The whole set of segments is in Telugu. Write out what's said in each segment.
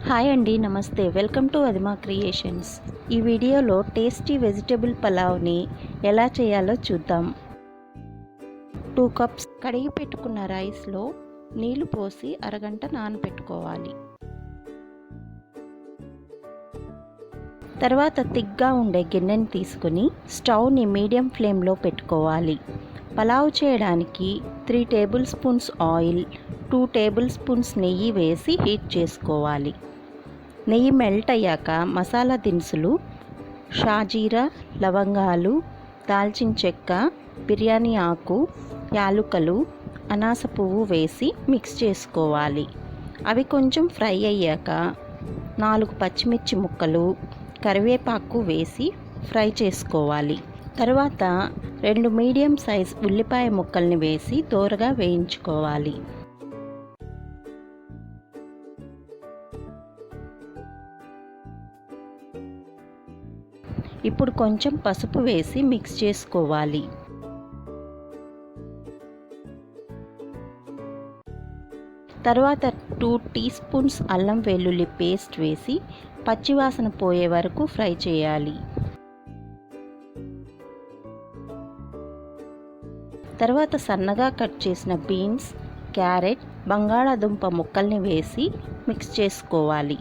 హాయ్ అండి, నమస్తే. Welcome to Adima creations. ఈ వీడియోలో టేస్టీ వెజిటబుల్ పలావ్ని ఎలా చేయాలో చూద్దాం. 2 కప్స్ కడిగి పెట్టుకున్న రైస్లో నీళ్లు పోసి అరగంట నానబెట్టుకోవాలి. తర్వాత థిక్గా ఉండే గిన్నెని తీసుకుని స్టవ్ని మీడియం ఫ్లేమ్లో పెట్టుకోవాలి. పలావ్ చేయడానికి 3 table spoons oil, 2 table spoons నెయ్యి వేసి హీట్ చేసుకోవాలి. నెయ్యి మెల్ట్ అయ్యాక మసాలా దినుసులు షాజీరా, లవంగాలు, దాల్చిన చెక్క, బిర్యానీ ఆకు, యాలుకలు, అనాస పువ్వు వేసి మిక్స్ చేసుకోవాలి. అవి కొంచెం ఫ్రై అయ్యాక 4 పచ్చిమిర్చి ముక్కలు, కరివేపాకు వేసి ఫ్రై చేసుకోవాలి. తర్వాత 2 మీడియం సైజ్ ఉల్లిపాయ ముక్కల్ని వేసి దోరగా వేయించుకోవాలి. ఇప్పుడు కొంచెం పసుపు వేసి మిక్స్ చేసుకోవాలి. తర్వాత 2 టీ స్పూన్స్ అల్లం వెల్లుల్లి పేస్ట్ వేసి పచ్చివాసన పోయే వరకు ఫ్రై చేయాలి. తర్వాత సన్నగా కట్ చేసిన బీన్స్, క్యారెట్, బంగాళాదుంప ముక్కల్ని వేసి మిక్స్ చేసుకోవాలి.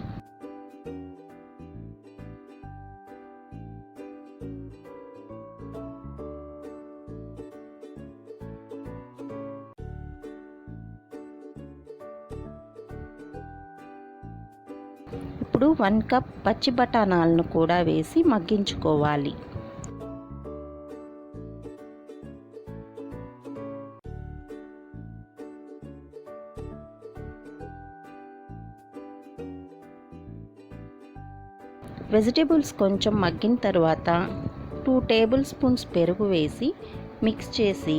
ఇప్పుడు 1 కప్ పచ్చి బఠానాలను కూడా వేసి మగ్గించుకోవాలి. వెజిటేబుల్స్ కొంచెం మగ్గిన తర్వాత 2 టేబుల్ స్పూన్స్ పెరుగు వేసి మిక్స్ చేసి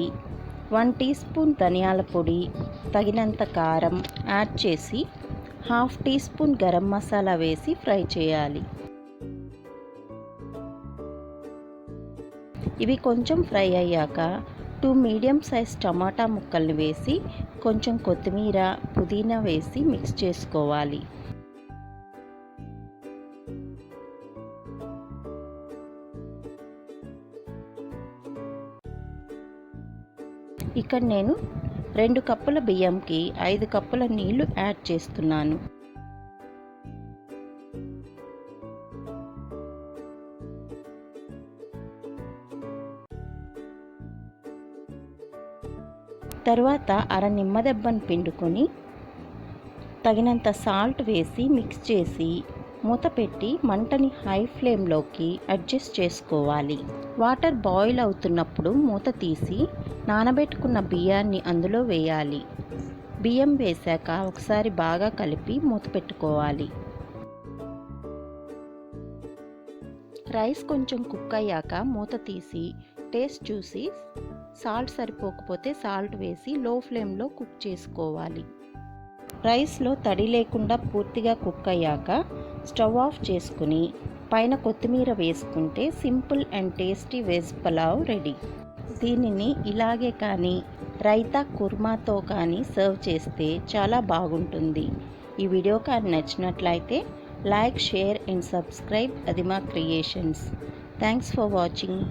1 టీ స్పూన్ ధనియాల పొడి, తగినంత కారం యాడ్ చేసి 1/2 టీ స్పూన్ గరం మసాలా వేసి ఫ్రై చేయాలి. ఇవి కొంచెం ఫ్రై అయ్యాక 2 మీడియం సైజ్ టమాటా ముక్కల్ని వేసి కొంచెం కొత్తిమీర, పుదీనా వేసి మిక్స్ చేసుకోవాలి. ఇక్కడ నేను 2 కప్పుల బియ్యంకి 5 కప్పుల నీళ్లు యాడ్ చేస్తున్నాను. తర్వాత అర నిమ్మదెబ్బను పిండుకొని తగినంత సాల్ట్ వేసి మిక్స్ చేసి మూత పెట్టి మంటని హై ఫ్లేమ్లోకి అడ్జస్ట్ చేసుకోవాలి. వాటర్ బాయిల్ అవుతున్నప్పుడు మూత తీసి నానబెట్టుకున్న బియ్యాన్ని అందులో వేయాలి. బియ్యం వేశాక ఒకసారి బాగా కలిపి మూత పెట్టుకోవాలి. రైస్ కొంచెం కుక్ అయ్యాక మూత తీసి టేస్ట్ చూసి సాల్ట్ సరిపోకపోతే సాల్ట్ వేసి లో ఫ్లేమ్లో కుక్ చేసుకోవాలి. రైస్లో తడి లేకుండా పూర్తిగా కుక్ అయ్యాక స్టవ్ ఆఫ్ చేసుకుని పైన కొత్తిమీర వేసుకుంటే simple and tasty veg pulao ready. దీనిని ఇలాగే కానీ రైతా కుర్మాతో కానీ సర్వ్ చేస్తే చాలా బాగుంటుంది. ఈ వీడియో కానీ నచ్చినట్లయితే like, share and subscribe Adima creations. Thanks for watching.